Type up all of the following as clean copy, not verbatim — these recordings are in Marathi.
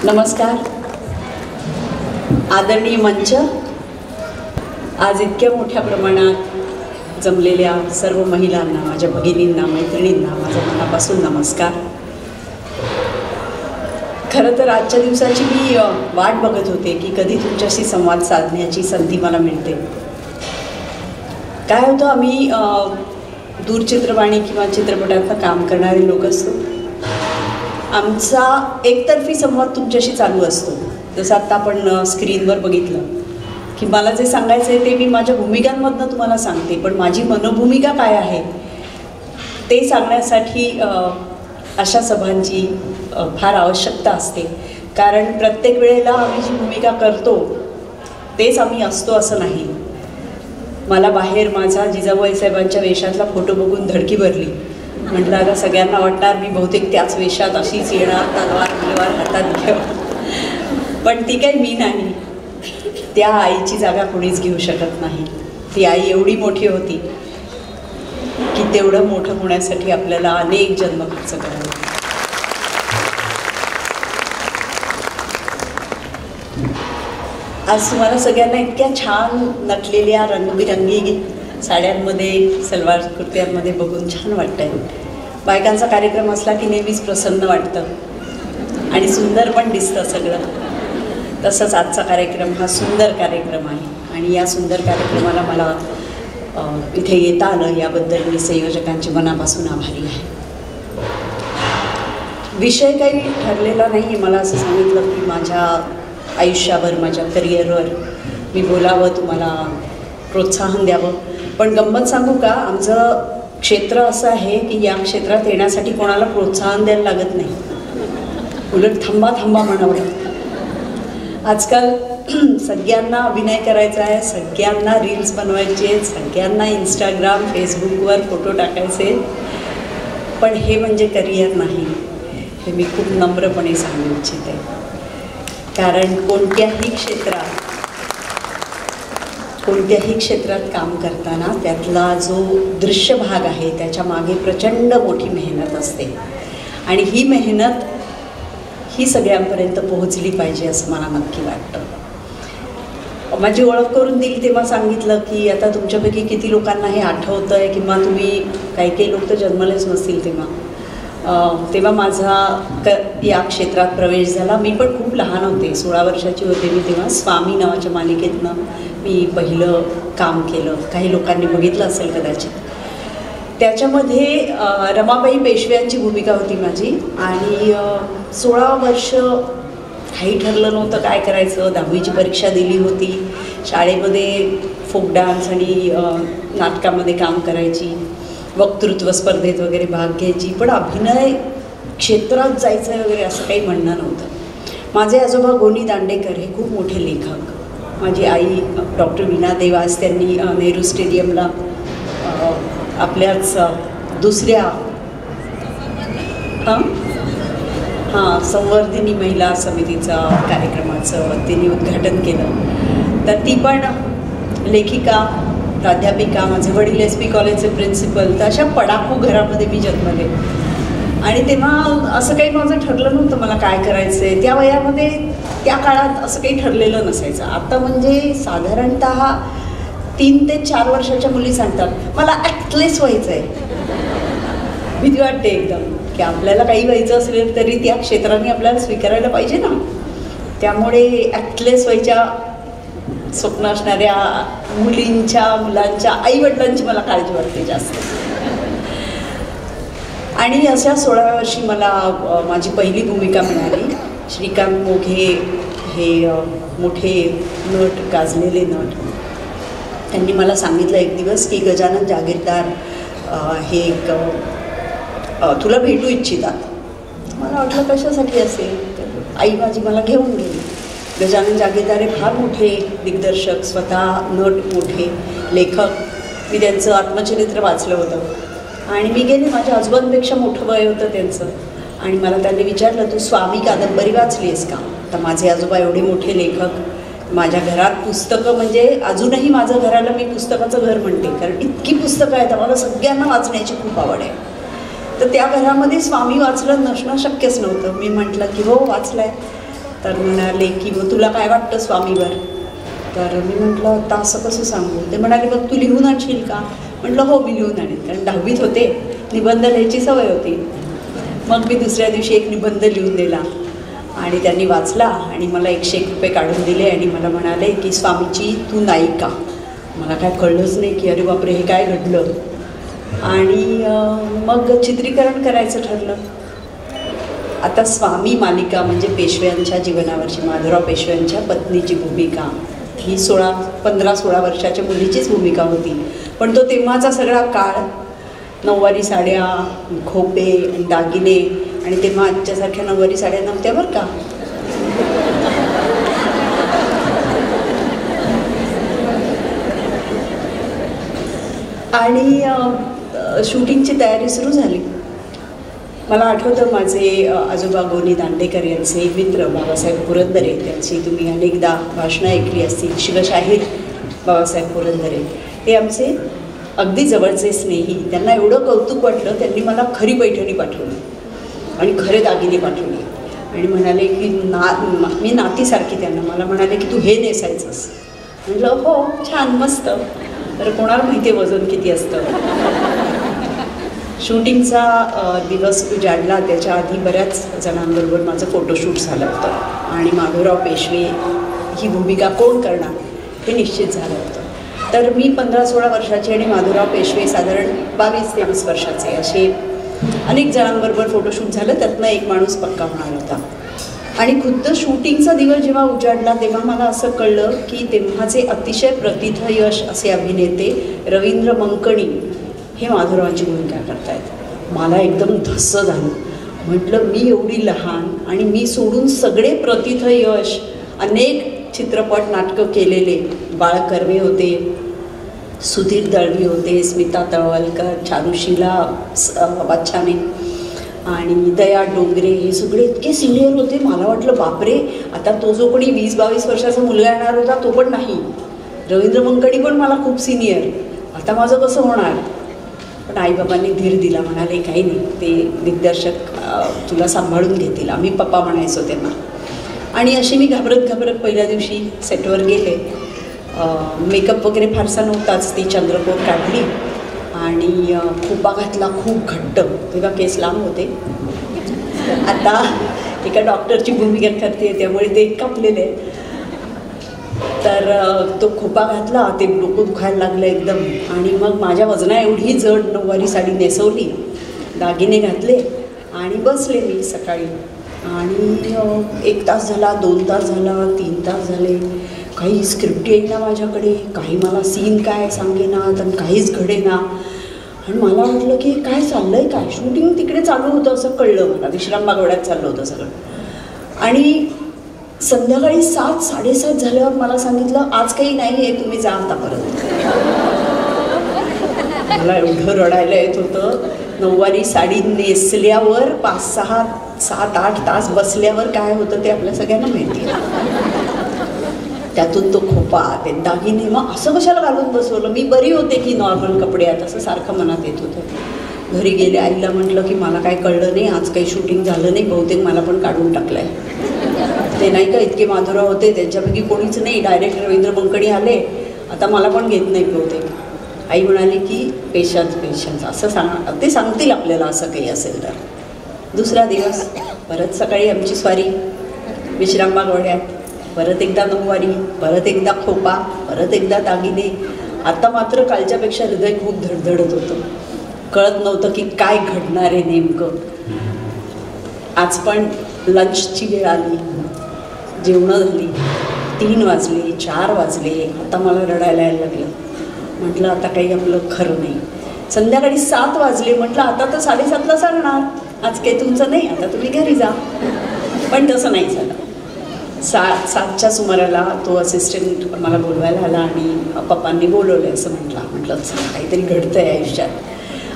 नमस्कार. आदरणीय मंच, आज इतक्या मोठ्या प्रमाणात जमलेल्या सर्व महिलांना, माझ्या भगिनींना, मैत्रिणींना माझा मनापासून नमस्कार. खरं तर आजच्या दिवसाची मी वाट बघत होते की कधी तुमच्याशी संवाद साधण्याची संधी मला मिळते. काय होतं, आम्ही दूरचित्रवाणी किंवा चित्रपटातलं काम करणारे लोक असतो. आमचा एकतर्फी संवाद तुमच्याशी चालू असतो. जसं आत्ता आपण स्क्रीनवर बघितलं की मला जे सांगायचं आहे ते मी माझ्या भूमिकांमधनं तुम्हाला सांगते, पण माझी मनोभूमिका काय आहे ते सांगण्यासाठी अशा सभांची फार आवश्यकता असते. कारण प्रत्येक वेळेला आम्ही जी भूमिका करतो तेच आम्ही असतो असं नाही. मला बाहेर माझा जिजाबाई साहेबांच्या वेशातला फोटो बघून धडकी भरली. म्हटलं आता सगळ्यांना वाटणार मी बहुतेक त्याच वेशात अशीच येणार, तलवार हातात घेऊन. पण ती काही मी नाही. त्या आईची जागा कोणीच घेऊ शकत नाही. ती आई एवढी मोठी होती की तेवढं मोठं होण्यासाठी आपल्याला अनेक जन्म खर्च करावे. आज तुम्हाला सगळ्यांना इतक्या छान नटलेल्या रंगबिरंगी साड्यांमध्ये, सलवार कुर्त्यांमध्ये बघून छान वाटतंय. बायकांचा कार्यक्रम असला की नेहमीच प्रसन्न वाटतं आणि सुंदर पण दिसतं सगळं. तसंच आजचा कार्यक्रम हा सुंदर कार्यक्रम आहे आणि या सुंदर कार्यक्रमाला मला इथे येता आलं याबद्दल मी संयोजकांची मनापासून आभारी आहे. विषय काही ठरलेला नाही आहे. मला असं सांगितलं की माझ्या आयुष्यावर, माझ्या करिअरवर मी बोलावं, तुम्हाला प्रोत्साहन द्यावं. पण गंमत सांगू का, आमचं क्षेत्र असं आहे की या क्षेत्रात येण्यासाठी कोणाला प्रोत्साहन द्यायला लागत नाही. उलट थांबा थांबा म्हणावं लागतं. आजकाल सगळ्यांना अभिनय करायचा आहे, सगळ्यांना रील्स बनवायचे आहेत, सगळ्यांना इंस्टाग्राम फेसबुकवर फोटो टाकायचे. पण हे म्हणजे करिअर नाही, हे मी खूप नम्रपणे सांगू इच्छिते. कारण कोणत्याही क्षेत्रात काम करताना त्यातला जो दृश्य भाग आहे त्याच्या मागे प्रचंड मोठी मेहनत असते आणि ही मेहनत ही सगळ्यांपर्यंत पोहोचली पाहिजे असं मला नक्की वाटतं. माझी ओळख करून दिली तेव्हा सांगितलं की आता तुमच्यापैकी किती लोकांना हे आठवतं आहे किंवा तुम्ही काही लोक तर जन्मलेच नसतील तेव्हा माझा या क्षेत्रात प्रवेश झाला. मी पण खूप लहान होते, 16 वर्षाची होते मी तेव्हा. स्वामी नावाच्या मालिकेतनं मी पहिलं काम केलं. काही लोकांनी बघितलं असेल कदाचित. त्याच्यामध्ये रमाबाई पेशव्यांची भूमिका होती माझी आणि 16 वर्ष काही ठरलं नव्हतं काय करायचं. 10वीची परीक्षा दिली होती. शाळेमध्ये फोक डान्स आणि नाटकामध्ये काम करायची, वक्तृत्व स्पर्धेत वगैरे भाग घ्यायची. पण अभिनय क्षेत्रात जायचं आहे वगैरे असं काही म्हणणं नव्हतं. माझे आजोबा गोनी दांडेकर हे खूप मोठे लेखक. माझी आई डॉक्टर वीणा देवास, त्यांनी नेहरू स्टेडियमला आपल्याच दुसऱ्या संवर्धिनी महिला समितीचा कार्यक्रमाचं त्यांनी उद्घाटन केलं. तर ती पण लेखिका, प्राध्यापिका. माझे वडील SP कॉलेजचे प्रिन्सिपल. तर अशा पडाखू घरामध्ये मी जन्मले आणि तेव्हा असं काही माझं ठरलं नव्हतं मला काय करायचं आहे. त्या वयामध्ये, त्या काळात असं काही ठरलेलं नसायचं. आता म्हणजे साधारणतः 3 ते 4 वर्षाच्या मुली सांगतात मला ॲक्ट्रेस व्हायचं आहे. भीती वाटते एकदम की आपल्याला काही व्हायचं असेल तरी त्या क्षेत्राने आपल्याला स्वीकारायला पाहिजे ना. त्यामुळे ॲक्ट्रेस व्हायच्या स्वप्न असणाऱ्या मुलांच्या आईवडिलांची मला काळजी वाटते जास्त. आणि अशा 16व्या वर्षी मला माझी पहिली भूमिका मिळाली. श्रीकांत मोघे हे मोठे नट, गाजलेले नट, त्यांनी मला सांगितलं एक दिवस की गजानन जागीरदार हे एक तुला भेटू इच्छितात. मला वाटलं कशासाठी असेल. तर आई माझी मला घेऊन गेली. गजानन जागीरदार हे फार मोठे दिग्दर्शक, स्वतः नट, मोठे लेखक. मी त्यांचं आत्मचरित्र वाचलं होतं आणि मी गेले. माझ्या आजोबांपेक्षा मोठं वय होतं त्यांचं आणि मला त्यांनी विचारलं तू स्वामी कादंबरी वाचली आहेस का. तर माझे आजोबा एवढे मोठे लेखक, माझ्या घरात पुस्तकं म्हणजे अजूनही माझं घराला मी पुस्तकाचं घर म्हणते कारण इतकी पुस्तकं आहेत. आम्हाला सगळ्यांना वाचण्याची खूप आवड आहे. तर त्या घरामध्ये स्वामी वाचलं नसणं शक्यच नव्हतं. मी म्हटलं की हो वाचलं आहे. तर म्हणाले की मग तुला काय वाटतं स्वामीवर. तर मी म्हटलं आता असं कसं सांगू. ते म्हणाले बघ तू लिहून आणशील का. म्हटलं हो मी लिहून आणेन, कारण 10वीत होते, निबंध लिहायची सवय होती. मग मी दुसऱ्या दिवशी एक निबंध लिहून दिला आणि त्यांनी वाचला आणि मला 101 रुपये काढून दिले आणि मला म्हणाले की स्वामीची तू नायिका. मला काय कळलंच नाही की अरे बापरे हे काय घडलं. आणि मग चित्रीकरण करायचं ठरलं. आता स्वामी मालिका म्हणजे पेशव्यांच्या जीवनावरची, माधवराव पेशव्यांच्या पत्नीची भूमिका. ही 15-16 वर्षाच्या मुलीचीच भूमिका होती. पण तो तेव्हाचा सगळा काळ, नऊवारी साड्या, खोपे आणि दागिने, आणि तेव्हा आजच्यासारख्या नऊवारी साड्या नव्हत्या बरं का. आणि शूटिंगची तयारी सुरू झाली. मला आठवतं माझे आजोबा गोनी दांडेकर यांचे मित्र बाबासाहेब पुरंदरे, त्यांची तुम्ही अनेकदा भाषणं ऐकली असतील, शिवशाहीर बाबासाहेब पुरंदरे, हे आमचे अगदी जवळचे स्नेही. त्यांना एवढं कौतुक वाटलं, त्यांनी मला खरी पैठणी पाठवली आणि खरे दागिने पाठवले आणि म्हणाले की मी नातीसारखी त्यांना. मला म्हणाले की तू हे नेसायचंस. म्हटलं हो छान मस्त. तर कोणाला माहिती आहे वजन किती असतं. शूटिंगचा दिवस उजाडला, त्याच्या आधी बऱ्याच जणांबरोबर माझं फोटोशूट झालं होतं आणि माधवराव पेशवे ही भूमिका कोण करणार हे निश्चित झालं होतं. तर मी 15-16 वर्षाची आणि माधवराव पेशवे साधारण 22-23 वर्षाचे, असे अनेक जणांबरोबर फोटोशूट झालं. त्यातनं एक माणूस पक्का होणार होता. आणि खुद्द शूटिंगचा दिवस जेव्हा उजाडला तेव्हा मला असं कळलं की तेव्हाचे अतिशय प्रथित यश असे अभिनेते रवींद्र मंकणी हे माधवरावांची भूमिका करतायत. मला एकदम धस्स झालं. म्हटलं मी एवढी लहान आणि मी सोडून सगळे प्रथित यश, अनेक चित्रपट नाटकं केलेले, बाळ कर्वे होते, सुधीर दळवी होते, स्मिता तळवलकर, चारुशीला बच्चाने आणि दया डोंगरे, हे सगळे इतके सिनियर होते. मला वाटलं बापरे, आता तो जो कोणी 20-22 वर्षाचा मुलगा येणार होता तो पण नाही. रवींद्र मंकणी पण मला खूप सिनियर. आता माझं कसं होणार. पण आईबाबांनी धीर दिला, म्हणाले काही नाही, ते दिग्दर्शक तुला सांभाळून घेतील. आम्ही पप्पा म्हणायचो त्यांना. आणि अशी मी घाबरत पहिल्या दिवशी सेटवर गेले. मेकअप वगैरे फारसा नव्हताच, ती चंद्रकोर काढली आणि खोपा घातला खूप घट्ट. तेव्हा केस लांब होते. आता एका डॉक्टरची भूमिका करते त्यामुळे ते कापलेले. तर तो खोपा घातला, ते डोकं दुखायला लागलं एकदम. आणि मग माझ्या वजना एवढी जड नऊवारी साडी नेसवली, दागिने घातले आणि बसले मी सकाळी. आणि 1 तास झाला, 2 तास झाला, 3 तास झाले, काही स्क्रिप्ट येईना माझ्याकडे, काही मला सीन काय सांगेना, तर काहीच घडेना. आणि मला वाटलं की काय चाललं आहे, काय शूटिंग तिकडे चालू होतं असं कळलं मला. विश्राम बागवड्यात चाललं होतं सगळं. आणि संध्याकाळी 7-7:30 झाल्यावर मला सांगितलं आज काही नाही आहे, तुम्ही जा आता परत. मला एवढं रडायला येत होतं. नऊवारी साडी नेसल्यावर 5-6, 7-8 तास बसल्यावर काय होतं ते आपल्या सगळ्यांना माहिती आहे. त्यातून तो खोपा, ते दागिने, मग असं कशाला घालून बसवलं. मी बरी होते की नॉर्मल कपडे आहेत असं सारखं मनात येत होतं. घरी गेले, आईला म्हटलं की मला काय कळलं नाही, आज काही शूटिंग झालं नाही, बहुतेक मला पण काढून टाकलं आहे. ते नाही का इतके माधुराव होते, त्यांच्यापैकी कोणीच नाही, डायरेक्ट रवींद्र मंकणी आले, आता मला पण घेत नाही बहुतेक. आई म्हणाली की पेशन्स असं ते सांगतील आपल्याला असं काही असेल तर. दुसरा दिवस परत सकाळी आमची स्वारी विश्राम बागवड्यात, परत एकदा नऊवारी, परत एकदा खोपा, परत एकदा दागिने. आता मात्र कालच्यापेक्षा हृदय खूप धडधडत होतं. कळत नव्हतं की काय घडणार आहे नेमकं. आज पण लंचची वेळ आली, जेवणं झाली, 3 वाजले, 4 वाजले. आता मला रडायला यायला लागलं. म्हटलं आता काही आपलं खरं नाही. संध्याकाळी 7 वाजले. म्हटलं आता तर 7:30ला सांगणार, आज काही तुमचं नाही, आता तुम्ही घरी जा. पण तसं नाही झालं. 7च्या सुमाराला तो असिस्टंट मला बोलवायला आला आणि पप्पांनी बोलवलं असं म्हटलं काहीतरी घडतं आहे आयुष्यात.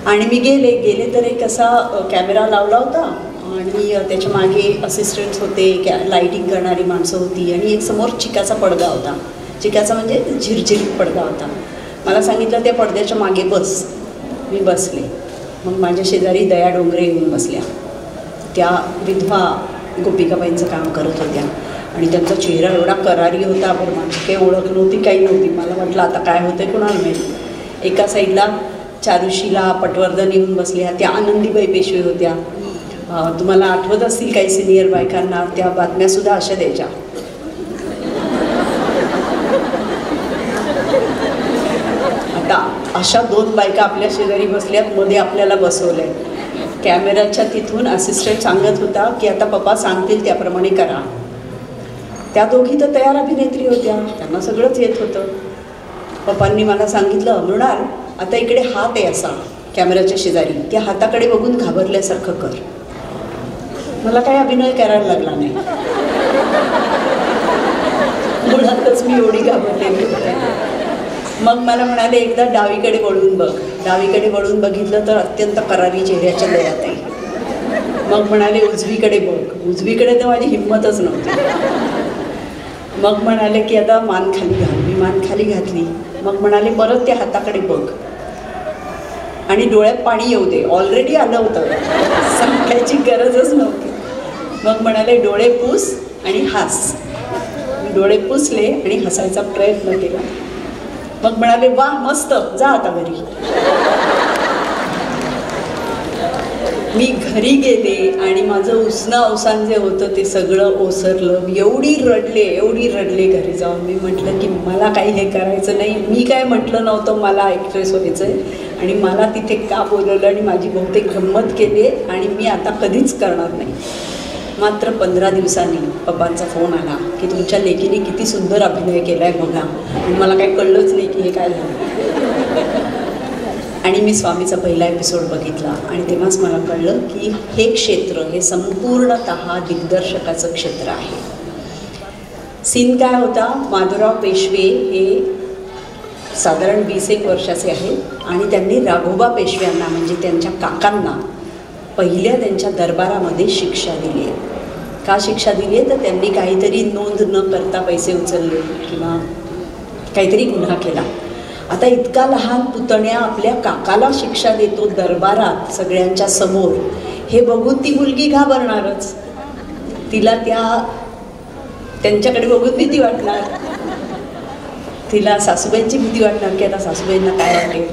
आणि मी गेले तर एक असा कॅमेरा लावला होता आणि त्याच्या मागे असिस्टंट्स होते, लाईटिंग करणारी माणसं होती आणि एक समोर चिकाचा पडदा होता. चिकाचा म्हणजे झिरझिरीत पडदा होता. मला सांगितलं त्या पडद्याच्या मागे बस. मी बसले. मग माझ्या शेजारी दया डोंगरे येऊन बसल्या. त्या विधवा गोपिकाबाईंचं काम करत होत्या आणि त्यांचा चेहरा एवढा करारी होता, पण माझी काही ओळख नव्हती, काही नव्हती. मला म्हटलं आता काय होतं आहे कुणाला माहिती. एका साईडला चारुशीला पटवर्धन येऊन बसल्या, त्या आनंदीबाई पेशवे होत्या. तुम्हाला आठवत असतील काही सिनियर बायकांना, त्या बातम्यासुद्धा अशा द्यायच्या. आता अशा 2 बायका आपल्या शेजारी बसल्यात, मध्ये आपल्याला बसवलं आहे. कॅमेराच्या तिथून असिस्टंट सांगत होता की आता पप्पा सांगतील त्याप्रमाणे करा. त्या दोघी तर तयार अभिनेत्री होत्या, त्यांना सगळंच येत होतं. पप्पांनी मला सांगितलं, मृणाल आता इकडे हात आहे असा कॅमेऱ्याच्या शेजारी, त्या हाताकडे बघून घाबरल्यासारखं कर. मला काही अभिनय करायला लागला नाही, मुळातच मी एवढी घाबरलेली होते. मग मला म्हणाले एकदा डावीकडे वळून बघ. डावीकडे वळून बघितलं तर अत्यंत करारी चेहऱ्याच्या दयात आहे. मग म्हणाले उजवीकडे बघ. उजवीकडे तर माझी हिंमतच नव्हती. मग म्हणाले की आता मान खाली घाल. मी मान खाली घातली. मग म्हणाले परत त्या हाताकडे बघ आणि डोळ्यात पाणी येऊ दे. ऑलरेडी आलं होतं, सांगायची गरजच नव्हती. मग म्हणाले डोळे पुस आणि हस. मी डोळे पुसले आणि हसायचा प्रयत्न केला. मग म्हणाले वा मस्त, जा आता घरी. मी घरी गेले आणि माझं उसणं अवसान जे होतं ते सगळं ओसरलं. मी एवढी रडले घरी जाऊन. मी म्हटलं की मला काही हे करायचं नाही. मी काय म्हटलं नव्हतं मला ॲक्ट्रेस व्हायचं आहे आणि मला तिथे का बोलवलं आणि माझी बहुतेक गंमत केली आणि मी आता कधीच करणार नाही. मात्र 15 दिवसांनी पप्पांचा फोन आला की तुमच्या लेकीने किती सुंदर अभिनय केला आहे बघा. आणि मला काही कळलंच नाही की हे काय झालं. आणि मी स्वामीचा पहिला एपिसोड बघितला आणि तेव्हाच मला कळलं की हे क्षेत्र हे संपूर्णतः दिग्दर्शकाचं क्षेत्र आहे. सीन काय होता, माधवराव पेशवे हे साधारण 20-21 वर्षाचे आहेत आणि त्यांनी राघोबा पेशव्यांना म्हणजे त्यांच्या काकांना पहिल्या त्यांच्या दरबारामध्ये शिक्षा दिली आहे. का शिक्षा दिली आहे तर त्यांनी काहीतरी नोंद न करता पैसे उचलले किंवा काहीतरी गुन्हा केला. आता इतका लहान पुतण्या आपल्या काकाला शिक्षा देतो दरबारात सगळ्यांच्या समोर, हे बघून ती मुलगी घाबरणारच. तिला त्यांच्याकडे बघून भीती वाटणार, तिला सासूबाईंची भीती वाटणार की आता सासूबाईंना काय वाटेल,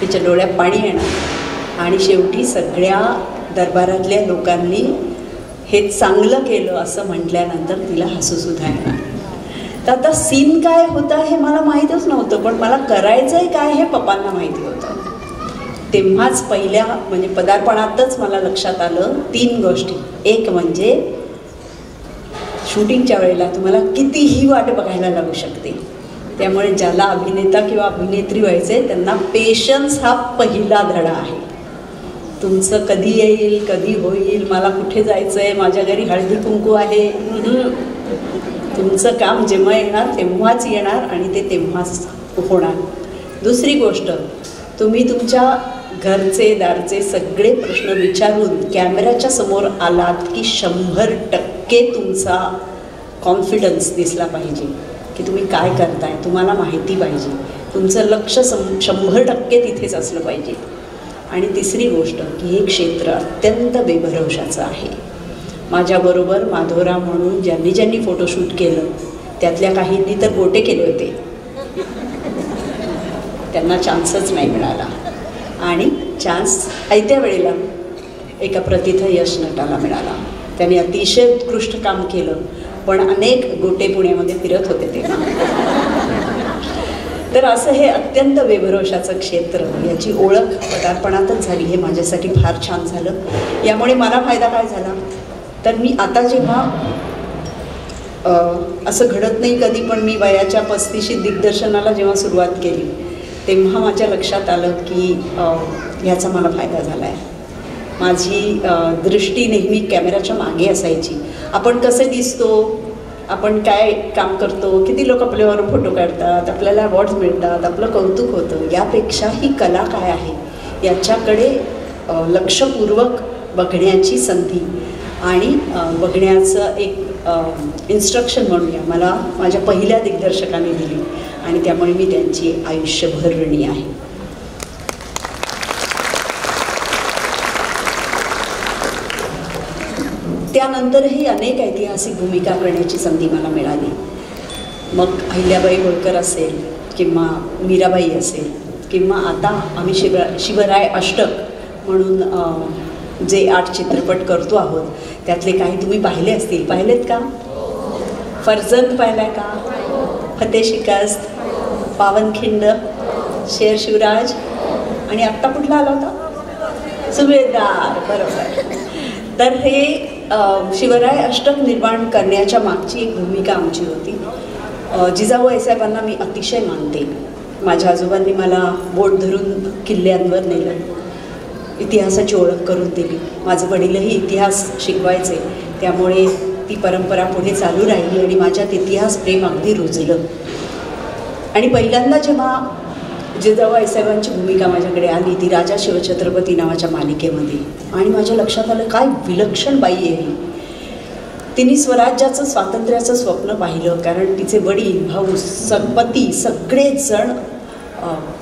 तिच्या डोळ्यात पाणी येणार. आणि शेवटी सगळ्या दरबारातल्या लोकांनी हे चांगलं केलं असं म्हटल्यानंतर तिला हसूसुद्धा येणार. तर आता सीन काय होता हे मला माहीतच नव्हतं, पण मला करायचं आहे काय हे पप्पांना माहिती होतं. तेव्हाच पहिल्या म्हणजे पदार्पणातच मला लक्षात आलं 3 गोष्टी. एक म्हणजे शूटिंगच्या वेळेला तुम्हाला कितीही वाट बघायला लागू शकते, त्यामुळे ज्याला अभिनेता किंवा अभिनेत्री व्हायचं आहे त्यांना पेशन्स हा पहिला धडा आहे. तुमचं कधी येईल, कधी होईल, मला कुठे जायचं आहे, माझ्या घरी हळदी कुंकू आहे, तुमचं काम जेव्हा येणार तेव्हाच येणार आणि ते तेव्हाच होणार. दुसरी गोष्ट, तुम्ही तुमच्या घरचे दारचे सगळे प्रश्न विचारून कॅमेऱ्याच्या समोर आलात की 100% तुमचा कॉन्फिडन्स दिसला पाहिजे की तुम्ही काय करताय, तुम्हाला माहिती पाहिजे, तुमचं लक्ष 100% तिथेच असलं पाहिजे. आणि तिसरी गोष्ट की हे क्षेत्र अत्यंत बेभरवशाचं आहे. माझ्याबरोबर माधवराव म्हणून ज्यांनी फोटोशूट केलं त्यातल्या काहींनी तर गोटे केले होते, त्यांना चान्सच नाही मिळाला. आणि चान्स आयत्या वेळेला एका प्रथित यश नटाला मिळाला. त्याने अतिशय उत्कृष्ट काम केलं, पण अनेक गोटे पुण्यामध्ये फिरत होते तेव्हा. तर असं हे अत्यंत बेभरवशाचं क्षेत्र, याची ओळख पदार्पणातच झाली. हे माझ्यासाठी फार छान झालं. यामुळे मला फायदा काय झाला तर मी आता जेव्हा असं घडत नाही कधी, पण मी वयाच्या 35शीत दिग्दर्शनाला जेव्हा सुरुवात केली तेव्हा माझ्या लक्षात आलं की ह्याचा मला फायदा झाला आहे. माझी दृष्टी नेहमी कॅमेऱ्याच्या मागे असायची. आपण कसे दिसतो, आपण काय काम करतो, किती लोक आपल्यावर फोटो काढतात, आपल्याला अवॉर्ड्स मिळतात, आपलं कौतुक होतं, यापेक्षा ही कला काय आहे याच्याकडे लक्षपूर्वक बघण्याची संधी आणि बघण्याचं एक इन्स्ट्रक्शन म्हणूया मला माझ्या पहिल्या दिग्दर्शकाने दिली आणि त्यामुळे मी त्यांची आयुष्यभर ऋणी आहे. त्यानंतरही अनेक ऐतिहासिक भूमिका करण्याची संधी मला मिळाली. मग अहिल्याबाई होळकर असेल किंवा मीराबाई असेल किंवा आता आम्ही शिवराय अष्टक म्हणून जे 8 चित्रपट करतो आहोत त्यातले काही तुम्ही पाहिले असतील. पाहिलेत का? फर्जंद पाहिलाय का? फतेह शिकस्त, पावनखिंड, शेर शिवराज आणि आत्ता कुठला आला होता? सुभेदार. बरोबर. तर हे शिवराय अष्टक निर्माण करण्याच्या मागची एक भूमिका आमची होती. जिजाऊ आईसाहेबांना मी अतिशय मानते. माझ्या आजोबांनी मला बोट धरून किल्ल्यांवर नेलं, इतिहासाची ओळख करून दिली. माझे वडीलही इतिहास शिकवायचे, त्यामुळे ती परंपरा पुढे चालू राहिली आणि माझ्यात इतिहास प्रेम अगदी रुजलं. आणि पहिल्यांदा जेव्हा जिजाऊ आईसाहेबांची भूमिका माझ्याकडे आली ती राजा शिवछत्रपती नावाच्या मालिकेमध्ये, आणि माझ्या लक्षात आलं काय विलक्षण बाई आहे ही. तिने स्वराज्याचं स्वातंत्र्याचं स्वप्न पाहिलं, कारण तिचे वडील, भाऊ, पती सगळेच जण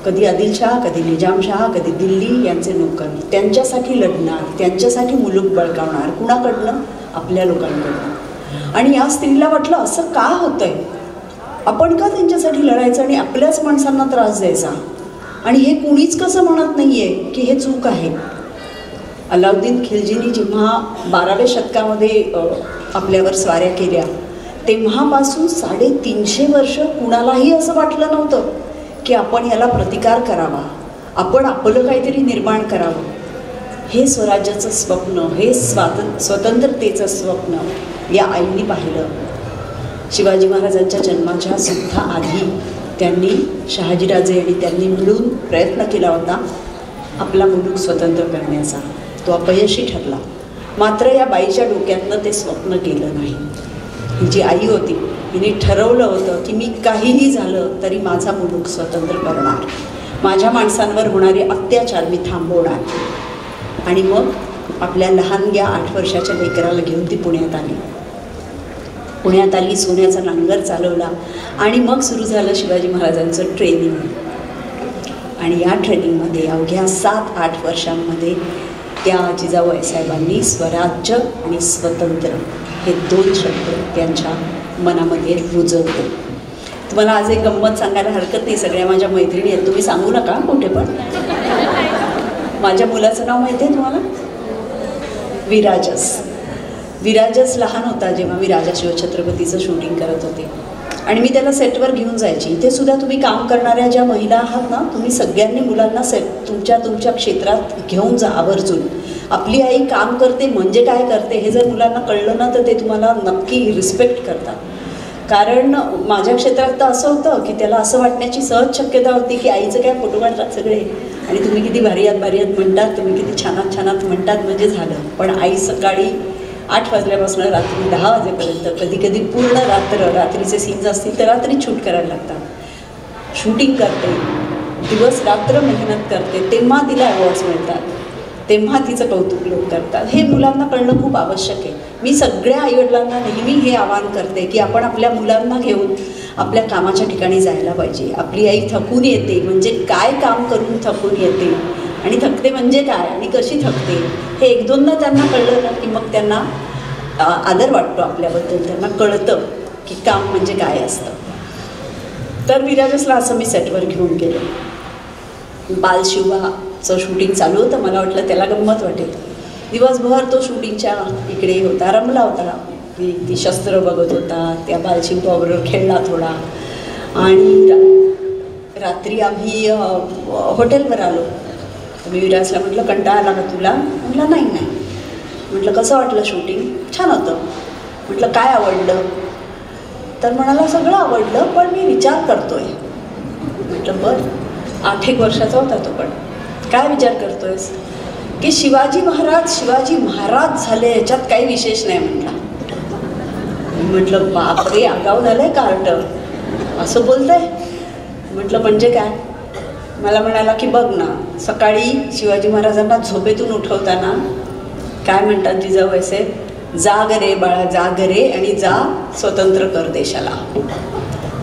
कधी आदिलशाह, कधी निजामशाह, कधी दिल्ली यांचे नोकर. त्यांच्यासाठी लढणार, त्यांच्यासाठी मुलूक बळकावणार. कुणाकडनं? आपल्या लोकांकडनं. आणि या स्त्रीला वाटलं असं का होतंय, आपण का त्यांच्यासाठी लढायचं आणि आपल्याच माणसांना त्रास द्यायचा. आणि हे कुणीच कसं म्हणत नाही आहे की हे चूक आहे. अलाउद्दीन खिलजींनी जेव्हा 12व्या शतकामध्ये आपल्यावर स्वाऱ्या केल्या तेव्हापासून 350 वर्ष कुणालाही असं वाटलं नव्हतं की आपण याला प्रतिकार करावा, आपण आपलं काहीतरी निर्माण करावं. हे स्वराज्याचं स्वप्न, हे स्वतंत्रतेचं स्वप्न या आईंनी पाहिलं. शिवाजी महाराजांच्या जन्माच्या सुद्धा आधी त्यांनी, शहाजीराजे आणि त्यांनी मिळून प्रयत्न केला होता आपला मुलूक स्वतंत्र करण्याचा. तो अपयशी ठरला. मात्र या बाईच्या डोक्यातनं ते स्वप्न केलं नाही. ही जी आई होती हिने ठरवलं होतं की मी काहीही झालं तरी माझा मुलूक स्वतंत्र करणार, माझ्या माणसांवर होणारे अत्याचार मी थांबवणार. आणि मग आपल्या लहानग्या 8 वर्षाच्या लेकराला घेऊन ती पुण्यात आली. सोन्याचा नांगर चालवला आणि मग सुरू झालं शिवाजी महाराजांचं ट्रेनिंग. आणि या ट्रेनिंगमध्ये अवघ्या 7-8 वर्षांमध्ये त्या जिजाऊ आईसाहेबांनी स्वराज्य आणि स्वतंत्र हे 2 शब्द त्यांच्या मनामध्ये रुजवले. तुम्हाला आज एक गंमत सांगायला हरकत नाही. सगळ्या माझ्या मैत्रिणी आहेत, तुम्ही सांगू नका कुठे पण. माझ्या मुलाचं नाव माहिती आहे तुम्हाला? विराजस. विराजस लहान होता जेव्हा मी राजा शिवछत्रपतीचं शूटिंग करत होते आणि मी त्याला सेटवर घेऊन जायची. इथे सुद्धा तुम्ही काम करणाऱ्या ज्या महिला आहात ना, तुम्ही सगळ्यांनी मुलांना तुमच्या क्षेत्रात घेऊन जा आवर्जून. आपली आई काम करते म्हणजे काय करते हे जर मुलांना कळलं ना तर ते तुम्हाला नक्की रिस्पेक्ट करतात. कारण माझ्या क्षेत्रात तर असं होतं की त्याला असं वाटण्याची सहज शक्यता होती की आईचं काय फोटो काढतात सगळे आणि तुम्ही किती भारीयात म्हणतात, तुम्ही किती छानात म्हणतात म्हणजे झालं. पण आई सकाळी 8 वाजल्यापासून रात्री 10 वाजेपर्यंत, कधी कधी पूर्ण रात्रीचे सीन्स असतील तर रात्री शूट करायला लागतात. शूटिंग करते, दिवस रात्र मेहनत करते, तेव्हा तिला अवॉर्ड्स मिळतात, तेव्हा तिचं कौतुक लोक करतात. हे मुलांना कळणं खूप आवश्यक आहे. मी सगळ्या आईवडिलांना नेहमी हे आवाहन करते की आपण आपल्या मुलांना घेऊन आपल्या कामाच्या ठिकाणी जायला पाहिजे. आपली आई थकून येते म्हणजे काय काम करून थकून येते आणि थकते म्हणजे काय आणि कशी थकते हे 1-2दा त्यांना कळलं ना की मग त्यांना आदर वाटतो आपल्याबद्दल. त्यांना कळतं की काम म्हणजे काय असतं. तर विराजसला असं मी सेटवर घेऊन गेलो. बालशिवाचं शूटिंग चालू होतं. मला वाटलं त्याला गंमत वाटेल. दिवसभर तो शूटिंगच्या इकडे होता, रमला होता. ती शस्त्र बघत होता, त्या बालशिवाबरोबर खेळला थोडा. आणि रात्री आम्ही हॉटेलवर आलो. मी विराजला म्हटलं कंटाळा आला का तुला? म्हटलं नाही. म्हटलं कसं वाटलं शूटिंग? छान होतं. म्हटलं काय आवडलं? तर म्हणाला सगळं आवडलं पण मी विचार करतोय. म्हटलं बरं. 8-1 वर्षाचा होता तो. पण काय विचार करतोयस? की शिवाजी महाराज झाले याच्यात काही विशेष नाही म्हटला. म्हटलं बापरे, आगाऊ झालंय कार्ट, असं बोलतंय. म्हटलं म्हणजे काय? मला म्हणाला की बघ ना, सकाळी शिवाजी महाराजांना झोपेतून उठवताना काय म्हणतात जिजाऊ आईसाहेब? जाग रे बाळा, जाग रे आणि जा स्वतंत्र कर देशाला.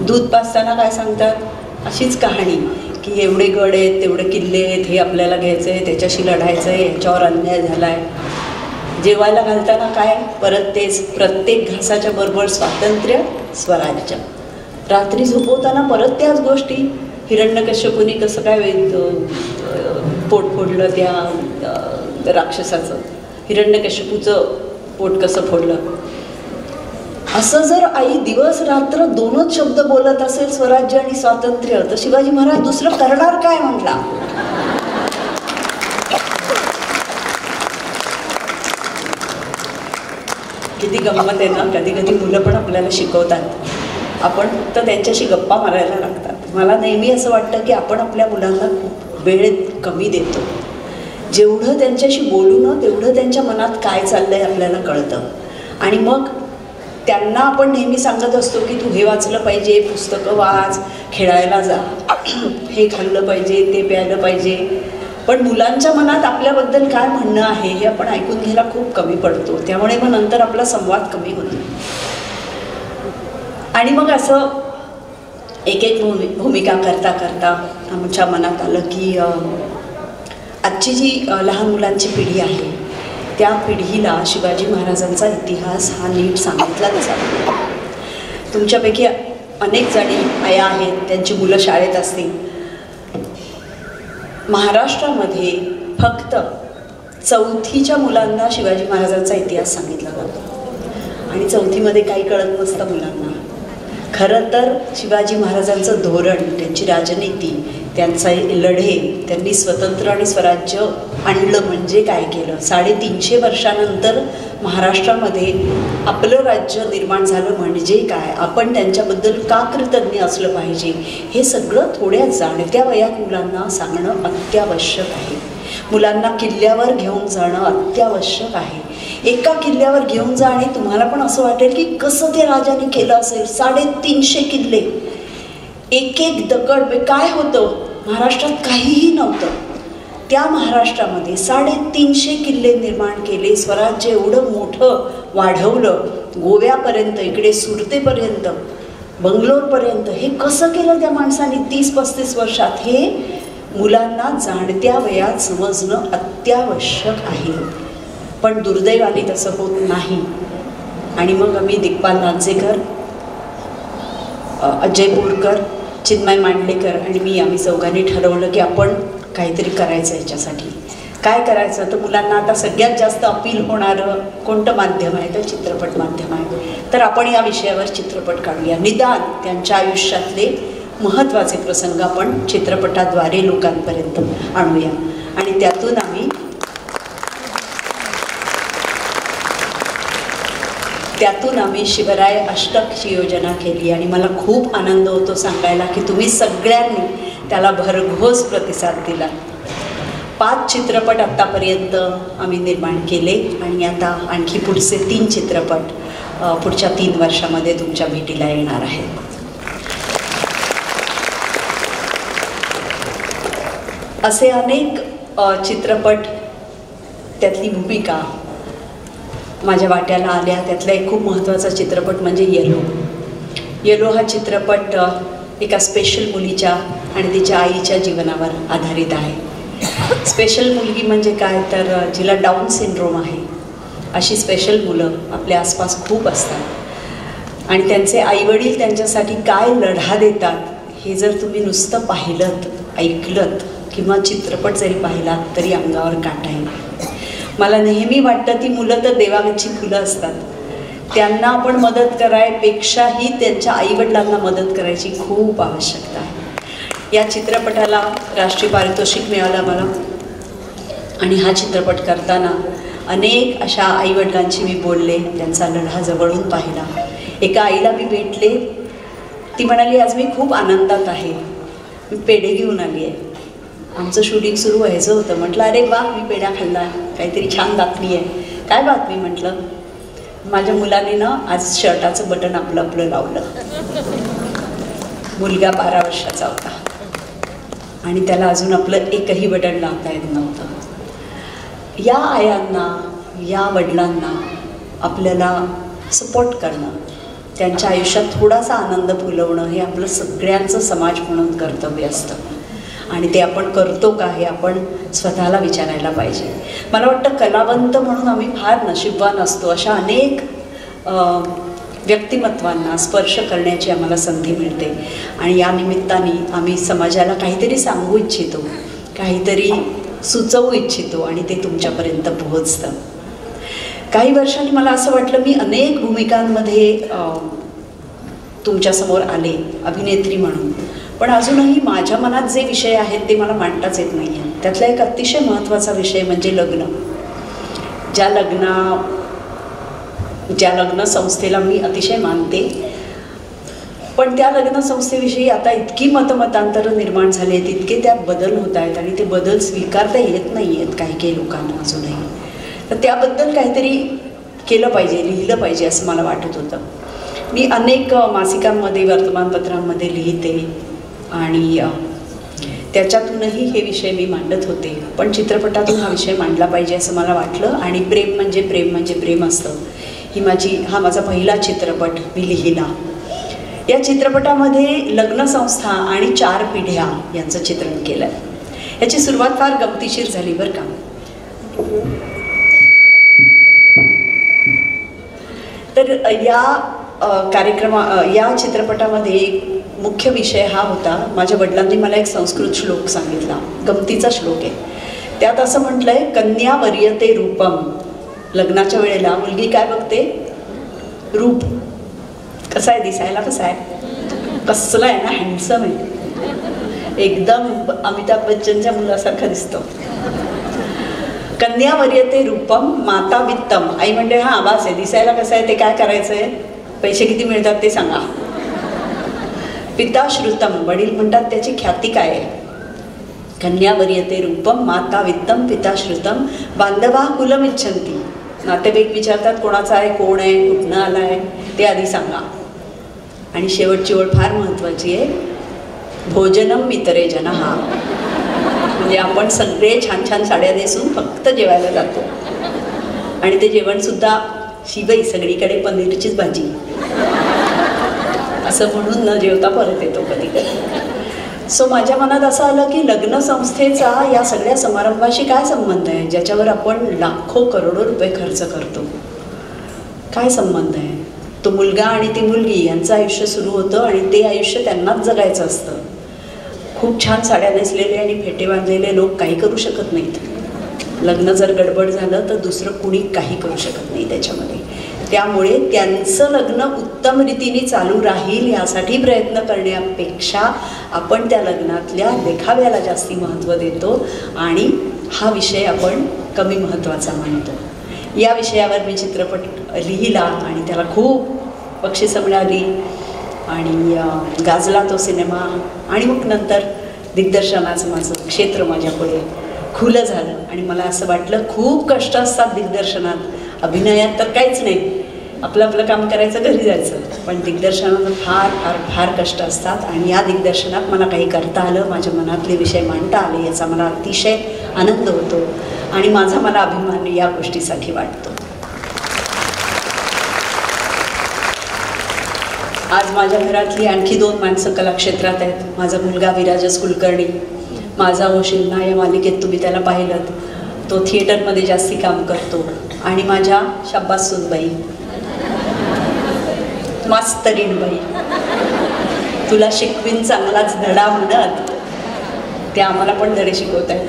दूध पाजताना काय सांगतात? अशीच कहाणी की एवढे गड आहेत, तेवढे किल्ले आहेत, हे आपल्याला घ्यायचं आहे, त्याच्याशी लढायचं आहे, ह्याच्यावर अन्याय झाला आहे. जेवायला घालताना काय परत तेच, प्रत्येक घासाच्या बरोबर स्वातंत्र्य, स्वराज्य. रात्री झोपवताना परत त्याच गोष्टी. हिरण्यकश्यपूने कसं काय पोट फोडलं त्या राक्षसाचं, हिरण्यकश्यपूचं पोट कसं फोडलं. असं जर आई दिवस रात्र दोनच शब्द बोलत असेल, स्वराज्य आणि स्वातंत्र्य, तर शिवाजी महाराज दुसरं करणार काय म्हटला. किती गंमत आहे ना. कधी कधी मुलं पण आपल्याला शिकवतात, आपण फक्त त्यांच्याशी गप्पा मारायला लागतात. मला नेहमी असं वाटतं की आपण आपल्या मुलांना खूप वेळ कमी देतो. जेवढं त्यांच्याशी बोलू ना तेवढं त्यांच्या मनात काय चाललंय आपल्याला कळतं. आणि मग त्यांना आपण नेहमी सांगत असतो की तू हे वाचलं पाहिजे, पुस्तकं वाच, खेळायला जा, हे खाल्लं पाहिजे, ते प्यायलं पाहिजे. पण मुलांच्या मनात आपल्याबद्दल काय म्हणणं आहे हे आपण ऐकून घ्यायला खूप कमी पडतो. त्यामुळे मग नंतर आपला संवाद कमी होतो. आणि मग असं एक एक भूमिका करता करता आमच्या मनात आलं की आजची जी लहान मुलांची पिढी आहे त्या पिढीला शिवाजी महाराजांचा इतिहास हा नीट सांगितला नसावा. तुमच्यापैकी अनेक जणी आया आहेत, त्यांची मुलं शाळेत असतील. महाराष्ट्रामध्ये फक्त 4थीच्या मुलांना शिवाजी महाराजांचा इतिहास सांगितला जातो आणि 4थीमध्ये काही कळत नसतं मुलांना. खरं तर शिवाजी महाराजांचं धोरण, त्यांची राजनीती, त्यांचे लढे, त्यांनी स्वतंत्र आणि स्वराज्य आणलं म्हणजे काय केलं, 350 वर्षानंतर महाराष्ट्रामध्ये आपलं राज्य निर्माण झालं म्हणजे काय, आपण त्यांच्याबद्दल का कृतज्ञ असलं पाहिजे, हे सगळं थोड्या जाणत्या वयात मुलांना सांगणं अत्यावश्यक आहे. मुलांना किल्ल्यावर घेऊन जाणं अत्यावश्यक आहे. एका किल्ल्यावर घेऊन जा आणि तुम्हाला पण असं वाटेल की कसं ते राजाने केलं असेल. 350 किल्ले, एक एक दगड. काय होतं महाराष्ट्रात? काहीही नव्हतं. त्या महाराष्ट्रामध्ये 350 किल्ले निर्माण केले, स्वराज्य एवढं मोठं वाढवलं, गोव्यापर्यंत, इकडे सुरतेपर्यंत, बंगलोरपर्यंत. हे कसं केलं त्या माणसाने 30-35 वर्षात? हे मुलांना जाणत्या वयात समजणं अत्यावश्यक आहे. पण दुर्दैवाने तसं होत नाही. आणि मग आम्ही दिग्पाल लांजेकर, अजय बोरकर, चिन्मय मांडलेकर आणि आम्ही चौघांनी ठरवलं की आपण काहीतरी करायचं याच्यासाठी. काय करायचं? तर मुलांना आता सगळ्यात जास्त अपील होणारं कोणतं माध्यम आहे? तर चित्रपट माध्यम आहे. तर आपण या विषयावर चित्रपट काढूया. निदान त्यांच्या आयुष्यातले महत्त्वाचे प्रसंग आपण चित्रपटाद्वारे लोकांपर्यंत आणूया. आणि त्यातून आम्ही शिवराय अष्टकची योजना केली. आणि मला खूप आनंद होतो सांगायला की तुम्ही सगळ्यांनी त्याला भरघोस प्रतिसाद दिला. 5 चित्रपट आत्तापर्यंत आम्ही निर्माण केले आणि आता आणखी पुढचे 3 चित्रपट पुढच्या 3 वर्षामध्ये तुमच्या भेटीला येणार आहेत. असे अनेक चित्रपट, त्यातली भूमिका माझ्या वाट्याला आल्या. त्यातला एक खूप महत्त्वाचा चित्रपट म्हणजे येलो हा चित्रपट एका स्पेशल मुलीच्या आणि तिच्या आईच्या जीवनावर आधारित आहे. स्पेशल मुलगी म्हणजे काय? तर जिला डाऊन सिंड्रोम आहे. अशी स्पेशल मुलं आपल्या आसपास खूप असतात आणि त्यांचे आईवडील त्यांच्यासाठी काय लढा देतात हे जर तुम्ही नुसतं पाहिलंत, ऐकलंत किंवा चित्रपट जरी पाहिला तरी अंगावर काटा येईल. मला नेहमी वाटतं ती मुलं तर देवाची फुलं असतात. त्यांना आपण मदत करायपेक्षाही त्यांच्या आईवडिलांना मदत करायची खूप आवश्यकता आहे. या चित्रपटाला राष्ट्रीय पारितोषिक मिळालं मला. आणि हा चित्रपट करताना अनेक अशा आईवडिलांशी मी बोलले, त्यांचा लढा जवळून पाहिला. एका आईला मी भेटले, ती म्हणाली आज मी खूप आनंदात आहे, मी पेढे घेऊन आली आहे. आमचं शूटिंग सुरू व्हायचं होतं. म्हटलं अरे वा, मी पेढा खाल्ला, काहीतरी छान बातमी आहे. काय बातमी? म्हटलं माझ्या मुलाने ना आज शर्टाचं बटन आपलं लावलं. मुलगा 12 वर्षाचा होता आणि त्याला अजून आपलं एकही बटन लावता येत नव्हतं. या आयांना, या वडिलांना आपल्याला सपोर्ट करणं, त्यांच्या आयुष्यात थोडासा आनंद फुलवणं हे आपलं सगळ्यांचं समाज म्हणून कर्तव्य असतं. आणि ते आपण करतो का हे आपण स्वतःला विचारायला पाहिजे. मला वाटतं कलावंत म्हणून आम्ही फार नशीबवान असतो. अशा अनेक व्यक्तिमत्वांना स्पर्श करण्याची आम्हाला संधी मिळते आणि या निमित्ताने आम्ही समाजाला काहीतरी सांगू इच्छितो, काहीतरी सुचवू इच्छितो आणि ते तुमच्यापर्यंत पोहोचतं. काही वर्षांनी मला असं वाटलं मी अनेक भूमिकांमध्ये तुमच्यासमोर आले अभिनेत्री म्हणून, पण अजूनही माझ्या मनात जे विषय आहेत ते मला मांडताच येत नाही आहे. त्यातला एक अतिशय महत्त्वाचा विषय म्हणजे लग्न. ज्या लग्न संस्थेला मी अतिशय मानते, पण त्या लग्न संस्थेविषयी आता इतकी मतमतांतरं निर्माण झाली आहेत, इतके त्यात बदल होत आहेत आणि ते बदल स्वीकारता येत नाही आहेत काही लोकांना अजूनही. तर त्याबद्दल काहीतरी केलं पाहिजे, लिहिलं पाहिजे असं मला वाटत होतं. मी अनेक मासिकांमध्ये वर्तमानपत्रांमध्ये लिहिते आणि त्याच्यातूनही हे विषय मी मांडत होते, पण चित्रपटातून हा विषय मांडला पाहिजे असं मला वाटलं. आणि प्रेम म्हणजे प्रेम म्हणजे प्रेम असतं हा माझा पहिला चित्रपट मी लिहिला. या चित्रपटामध्ये लग्नसंस्था आणि 4 पिढ्या यांचं चित्रण केलं आहे. याची सुरुवात फार गमतीशीर झाली बरं का. तर या चित्रपटामध्ये मुख्य विषय हा होता, माझ्या वडिलांनी मला एक संस्कृत श्लोक सांगितला, गमतीचा श्लोक आहे. त्यात असं म्हटलंय, कन्या वर्यते रूपम. लग्नाच्या वेळेला मुलगी काय बघते? रूप. कसं आहे दिसायला, कसं आहे, कसलं आहे ना, हँडसम आहे, एकदम अमिताभ बच्चनच्या मुलासारखा दिसतो. कन्या वर्यते रूपम माता वित्तम. आई म्हणते हा आवाज आहे, दिसायला कसं आहे ते काय करायचं आहे, पैसे किती मिळतात ते सांगा. पिता श्रुतम. वडील म्हणतात त्याची ख्याती काय आहे. कन्या वर्यते रूपम माता वित्तम पिता श्रुतम बांधवा कुलम इच्छन्ति. नातेवाईक विचारतात कोणाचा आहे, कोण आहे, कुठनं आला आहे ते आधी सांगा. आणि शेवटची ओळ फार महत्त्वाची आहे, भोजनम मितरे जनहा. म्हणजे आपण सगळे छान छान साड्या नेसून फक्त जेवायला जातो आणि ते जेवणसुद्धा शिबाई सगळीकडे पनीरचीच भाजी असं म्हणून न जेवता परत येतो कधी कधी. सो माझ्या मनात असं आलं की लग्न संस्थेचा या सगळ्या समारंभाशी काय संबंध आहे, ज्याच्यावर आपण लाखो करोडो रुपये खर्च करतो. काय संबंध आहे? तो मुलगा आणि ती मुलगी यांचं आयुष्य सुरू होतं आणि ते आयुष्य त्यांनाच जगायचं असतं. खूप छान साड्या नेसलेले आणि फेटे बांधलेले लोक काही करू शकत नाहीत. लग्न जर गडबड झालं तर दुसरं कुणी काही करू शकत नाही त्याच्यामध्ये. त्यामुळे त्यांचं लग्न उत्तम रीतीने चालू राहील यासाठी प्रयत्न करण्यापेक्षा आपण त्या लग्नातल्या देखाव्याला जास्ती महत्त्व देतो आणि हा विषय आपण कमी महत्त्वाचा मानतो. या विषयावर मी चित्रपट लिहिला आणि त्याला खूप बक्षिसं मिळाली आणि गाजला तो सिनेमा. आणि मग नंतर दिग्दर्शनाचं माझं क्षेत्र माझ्यापुढे खुलं झालं आणि मला असं वाटलं खूप कष्ट असतात दिग्दर्शनात. अभिनयात तर काहीच नाही, आपलं आपलं काम करायचं, घरी जायचं. पण दिग्दर्शनात फार फार फार कष्ट असतात आणि या दिग्दर्शनात मला काही करता आलं, माझ्या मनातले विषय मांडता आले, याचा मला अतिशय आनंद होतो आणि माझा मला अभिमान या गोष्टीसाठी वाटतो. आज माझ्या घरातली आणखी 2 माणसं कलाक्षेत्रात आहेत. माझा मुलगा विराजस कुलकर्णी, माझा ओशिन्ना या मालिकेत तुम्ही त्याला पाहिलं, तो थिएटरमध्ये जास्ती काम करतो. आणि माझ्या शाब्बास सुनबाई, मास्तरीण बाई, तुला शिकवीन चांगलाच धडा म्हणत त्या आम्हाला पण धडे शिकवत आहेत.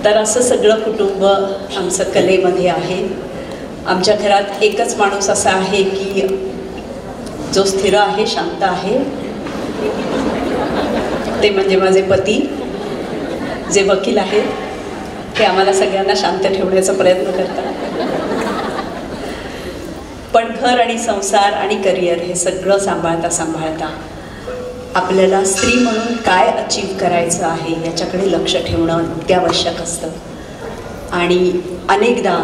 तर असं सगळं कुटुंब आमचं कलेमध्ये आहे. आमच्या घरात एकच माणूस असा आहे की जो स्थिर आहे, शांत आहे, ते म्हणजे माझे पती, जे वकील आहेत. ते आम्हाला सगळ्यांना शांत ठेवण्याचा प्रयत्न करतात. पण घर आणि संसार आणि करिअर हे सगळं सांभाळता आपल्याला स्त्री म्हणून काय अचीव करायचं आहे याच्याकडे लक्ष ठेवणं अत्यावश्यक असतं. आणि अनेकदा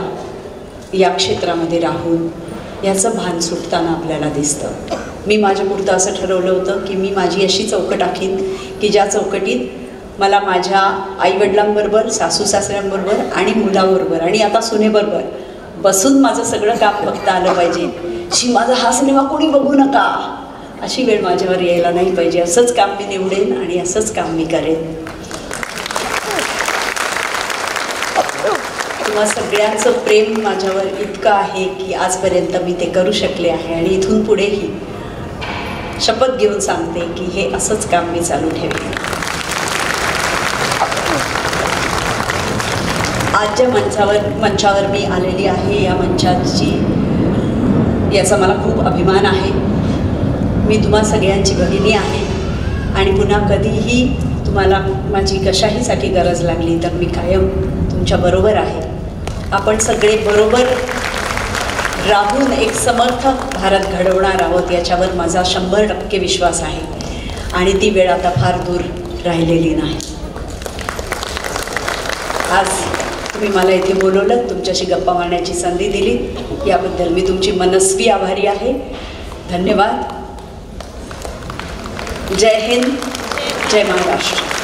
या क्षेत्रामध्ये राहून याचं भान सुटताना आपल्याला दिसतं. मी माझ्यापुरतं असं ठरवलं होतं की मी माझी अशी चौकट आखीन की ज्या चौकटीत मला माझ्या आईवडिलांबरोबर, सासू सासऱ्यांबरोबर आणि मुलाबरोबर आणि आता सुनेबरोबर बसून माझं सगळं काम बघता आलं पाहिजे. माझा हा सिनेमा कोणी बघू नका अशी वेळ माझ्यावर यायला नाही पाहिजे. असंच काम मी निवडेन आणि असंच काम मी करेन. तुम्हा सगळ्यांचं प्रेम माझ्यावर इतकं आहे की आजपर्यंत मी ते करू शकले आहे आणि इथून पुढेही शपथ घेऊन सांगते की हे असंच काम मी चालू ठेवेन. आज ज्या मंचावर मी आलेली आहे, या याचा मला खूप अभिमान आहे. मी तुम्हा सगळ्यांची भगिनी आहे आणि पुन्हा कधीही तुम्हाला माझी कशाहीसाठी गरज लागली तर मी कायम तुमच्याबरोबर आहे. आपण सगळे बरोबर राहून एक समर्थ भारत घडवणार आहोत याच्यावर माझा 100% विश्वास आहे आणि ती वेळ आता फार दूर राहिलेली नाही. आज तुम्ही मला इथे बोलवलं, तुमच्याशी गप्पा मारण्याची संधी दिली, याबद्दल मी तुमची मनस्वी आभारी आहे. धन्यवाद. जय हिंद, जय महाराष्ट्र.